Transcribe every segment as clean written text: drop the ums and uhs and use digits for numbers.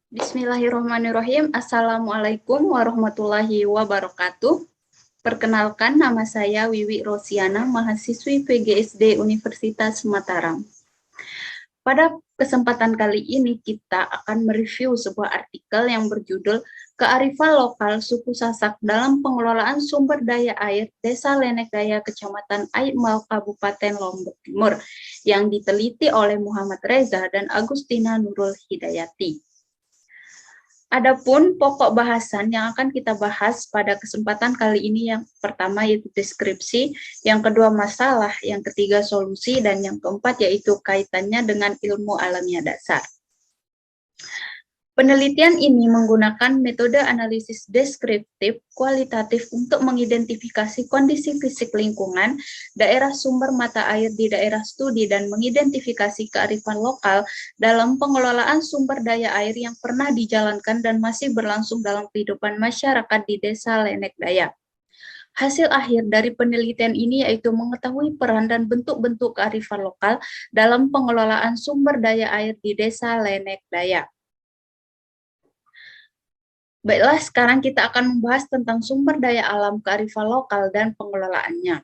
Bismillahirrahmanirrahim. Assalamualaikum warahmatullahi wabarakatuh. Perkenalkan, nama saya Wiwi Rosiana, mahasiswi PGSD Universitas Mataram. Pada kesempatan kali ini kita akan mereview sebuah artikel yang berjudul Kearifan Lokal Suku Sasak dalam Pengelolaan Sumber Daya Air Desa Lenek Daya, Kecamatan Aibmal, Kabupaten Lombok Timur, yang diteliti oleh Muhammad Reza dan Agustina Nurul Hidayati. Adapun pokok bahasan yang akan kita bahas pada kesempatan kali ini yang pertama yaitu deskripsi, yang kedua masalah, yang ketiga solusi, dan yang keempat yaitu kaitannya dengan ilmu alamiah dasar. Penelitian ini menggunakan metode analisis deskriptif kualitatif untuk mengidentifikasi kondisi fisik lingkungan, daerah sumber mata air di daerah studi, dan mengidentifikasi kearifan lokal dalam pengelolaan sumber daya air yang pernah dijalankan dan masih berlangsung dalam kehidupan masyarakat di Desa Lenek Daya. Hasil akhir dari penelitian ini yaitu mengetahui peran dan bentuk-bentuk kearifan lokal dalam pengelolaan sumber daya air di Desa Lenek Daya. Baiklah, sekarang kita akan membahas tentang sumber daya alam, kearifan lokal, dan pengelolaannya.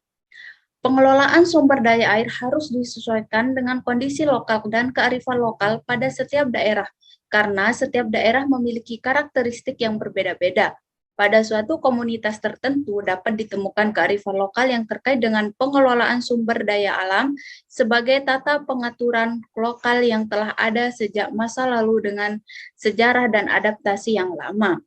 Pengelolaan sumber daya air harus disesuaikan dengan kondisi lokal dan kearifan lokal pada setiap daerah, karena setiap daerah memiliki karakteristik yang berbeda-beda. Pada suatu komunitas tertentu dapat ditemukan kearifan lokal yang terkait dengan pengelolaan sumber daya alam sebagai tata pengaturan lokal yang telah ada sejak masa lalu dengan sejarah dan adaptasi yang lama.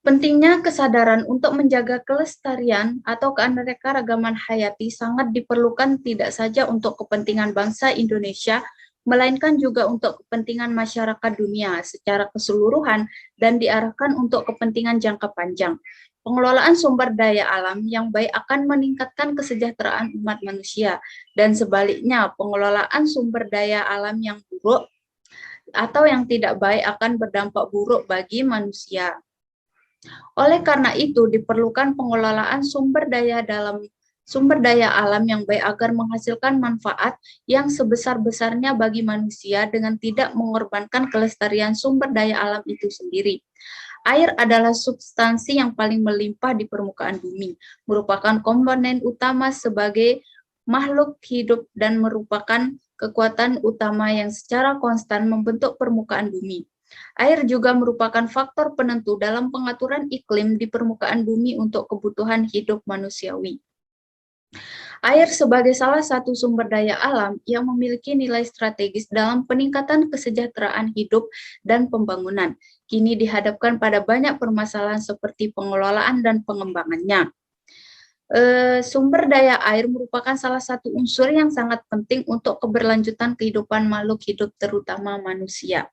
Pentingnya kesadaran untuk menjaga kelestarian atau keanekaragaman hayati sangat diperlukan tidak saja untuk kepentingan bangsa Indonesia, melainkan juga untuk kepentingan masyarakat dunia secara keseluruhan dan diarahkan untuk kepentingan jangka panjang. Pengelolaan sumber daya alam yang baik akan meningkatkan kesejahteraan umat manusia, dan sebaliknya pengelolaan sumber daya alam yang buruk atau yang tidak baik akan berdampak buruk bagi manusia. Oleh karena itu, diperlukan pengelolaan sumber daya alam yang baik agar menghasilkan manfaat yang sebesar-besarnya bagi manusia dengan tidak mengorbankan kelestarian sumber daya alam itu sendiri. Air adalah substansi yang paling melimpah di permukaan bumi, merupakan komponen utama sebagai makhluk hidup dan merupakan kekuatan utama yang secara konstan membentuk permukaan bumi. Air juga merupakan faktor penentu dalam pengaturan iklim di permukaan bumi untuk kebutuhan hidup manusiawi. Air sebagai salah satu sumber daya alam yang memiliki nilai strategis dalam peningkatan kesejahteraan hidup dan pembangunan, kini dihadapkan pada banyak permasalahan seperti pengelolaan dan pengembangannya. Sumber daya air merupakan salah satu unsur yang sangat penting untuk keberlanjutan kehidupan makhluk hidup, terutama manusia.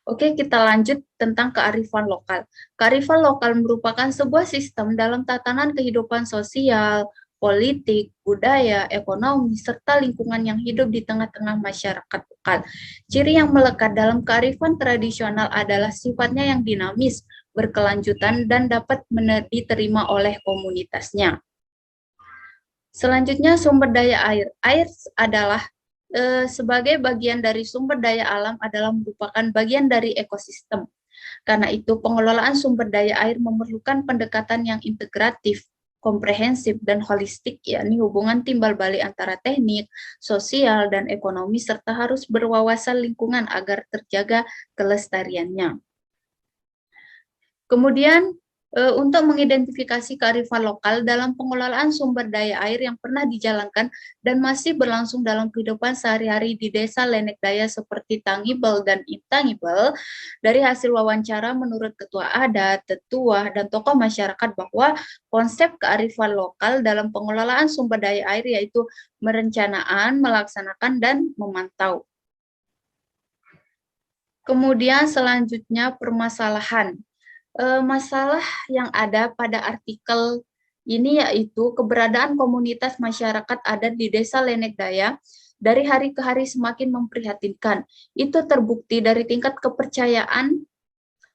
Oke, kita lanjut tentang kearifan lokal. Kearifan lokal merupakan sebuah sistem dalam tatanan kehidupan sosial, politik, budaya, ekonomi, serta lingkungan yang hidup di tengah-tengah masyarakat lokal. Ciri yang melekat dalam kearifan tradisional adalah sifatnya yang dinamis, berkelanjutan, dan dapat diterima oleh komunitasnya. Selanjutnya, sumber daya air. Air adalah sebagai bagian dari sumber daya alam adalah merupakan bagian dari ekosistem. Karena itu, pengelolaan sumber daya air memerlukan pendekatan yang integratif, komprehensif, dan holistik, yakni hubungan timbal balik antara teknik, sosial, dan ekonomi, serta harus berwawasan lingkungan agar terjaga kelestariannya. Kemudian, untuk mengidentifikasi kearifan lokal dalam pengelolaan sumber daya air yang pernah dijalankan dan masih berlangsung dalam kehidupan sehari-hari di Desa Lenek Daya seperti tangible dan intangible, dari hasil wawancara menurut ketua adat, tetua, dan tokoh masyarakat bahwa konsep kearifan lokal dalam pengelolaan sumber daya air yaitu merencanaan, melaksanakan, dan memantau. Kemudian selanjutnya permasalahan. Masalah yang ada pada artikel ini yaitu keberadaan komunitas masyarakat adat di Desa Lenek Daya dari hari ke hari semakin memprihatinkan. Itu terbukti dari tingkat kepercayaan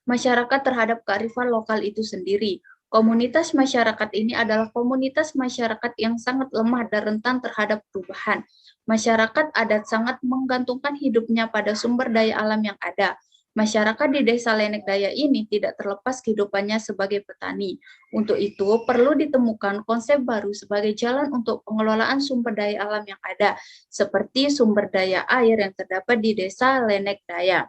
masyarakat terhadap kearifan lokal itu sendiri. Komunitas masyarakat ini adalah komunitas masyarakat yang sangat lemah dan rentan terhadap perubahan. Masyarakat adat sangat menggantungkan hidupnya pada sumber daya alam yang ada. Masyarakat di Desa Lenek Daya ini tidak terlepas kehidupannya sebagai petani. Untuk itu, perlu ditemukan konsep baru sebagai jalan untuk pengelolaan sumber daya alam yang ada, seperti sumber daya air yang terdapat di Desa Lenek Daya.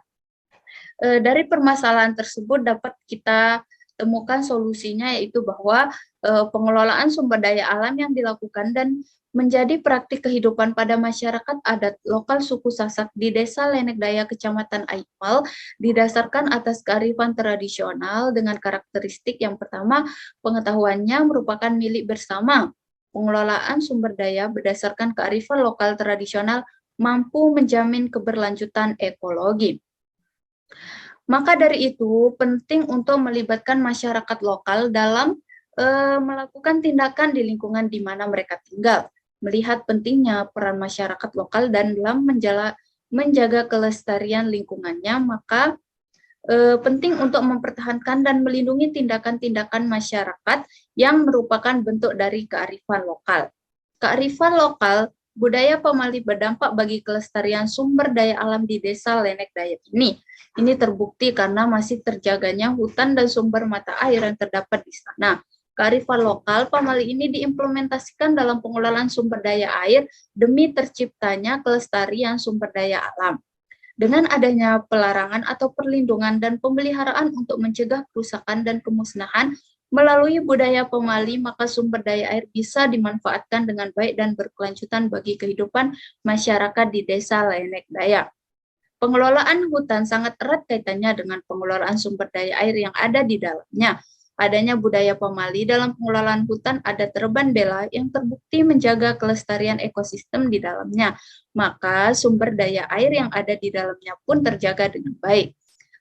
Dari permasalahan tersebut dapat kita temukan solusinya, yaitu bahwa pengelolaan sumber daya alam yang dilakukan dan menjadi praktik kehidupan pada masyarakat adat lokal suku Sasak di Desa Lenek Daya, Kecamatan Aimal, didasarkan atas kearifan tradisional dengan karakteristik yang pertama, pengetahuannya merupakan milik bersama. Pengelolaan sumber daya berdasarkan kearifan lokal tradisional mampu menjamin keberlanjutan ekologi. Maka dari itu, penting untuk melibatkan masyarakat lokal dalam melakukan tindakan di lingkungan di mana mereka tinggal. Melihat pentingnya peran masyarakat lokal dan dalam menjaga kelestarian lingkungannya, maka penting untuk mempertahankan dan melindungi tindakan-tindakan masyarakat yang merupakan bentuk dari kearifan lokal. Kearifan lokal, budaya pemali berdampak bagi kelestarian sumber daya alam di Desa Lenek Daya ini. Ini terbukti karena masih terjaganya hutan dan sumber mata air yang terdapat di sana. Kearifan lokal pemali ini diimplementasikan dalam pengelolaan sumber daya air demi terciptanya kelestarian sumber daya alam. Dengan adanya pelarangan atau perlindungan dan pemeliharaan untuk mencegah kerusakan dan kemusnahan melalui budaya pemali, maka sumber daya air bisa dimanfaatkan dengan baik dan berkelanjutan bagi kehidupan masyarakat di Desa Lenek Daya. Pengelolaan hutan sangat erat kaitannya dengan pengelolaan sumber daya air yang ada di dalamnya. Adanya budaya pemali dalam pengelolaan hutan adat Reban Bela yang terbukti menjaga kelestarian ekosistem di dalamnya. Maka sumber daya air yang ada di dalamnya pun terjaga dengan baik.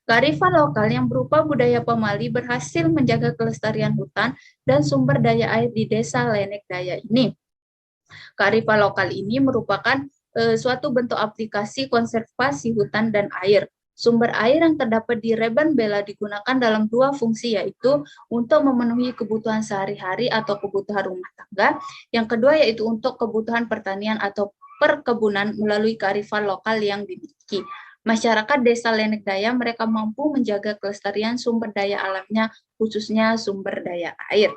Kearifan lokal yang berupa budaya pemali berhasil menjaga kelestarian hutan dan sumber daya air di Desa Lenek Daya ini. Kearifan lokal ini merupakan suatu bentuk aplikasi konservasi hutan dan air. Sumber air yang terdapat di Reban Bela digunakan dalam dua fungsi, yaitu untuk memenuhi kebutuhan sehari-hari atau kebutuhan rumah tangga. Yang kedua yaitu untuk kebutuhan pertanian atau perkebunan melalui kearifan lokal yang dimiliki. Masyarakat Desa Lenek Daya mereka mampu menjaga kelestarian sumber daya alamnya, khususnya sumber daya air.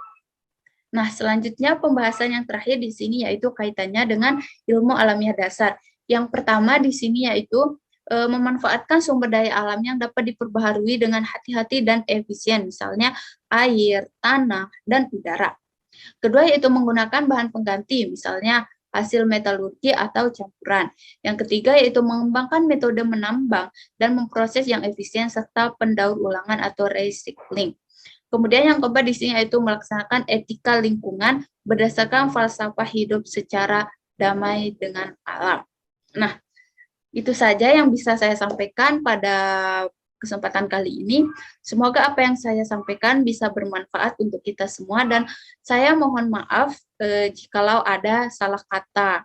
Nah, selanjutnya pembahasan yang terakhir di sini yaitu kaitannya dengan ilmu alamiah dasar. Yang pertama di sini yaitu memanfaatkan sumber daya alam yang dapat diperbaharui dengan hati-hati dan efisien, misalnya air, tanah, dan udara. Kedua yaitu menggunakan bahan pengganti, misalnya hasil metalurgi atau campuran. Yang ketiga yaitu mengembangkan metode menambang dan memproses yang efisien serta pendaur ulangan atau recycling. Kemudian yang keempat di sini yaitu melaksanakan etika lingkungan berdasarkan falsafah hidup secara damai dengan alam. Nah, itu saja yang bisa saya sampaikan pada kesempatan kali ini. Semoga apa yang saya sampaikan bisa bermanfaat untuk kita semua dan saya mohon maaf jikalau ada salah kata.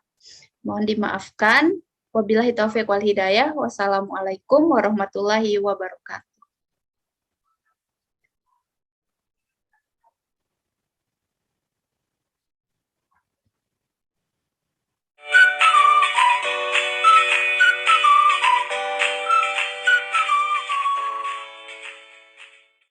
Mohon dimaafkan. Wabillahi taufiq wal hidayah. Wassalamualaikum warahmatullahi wabarakatuh.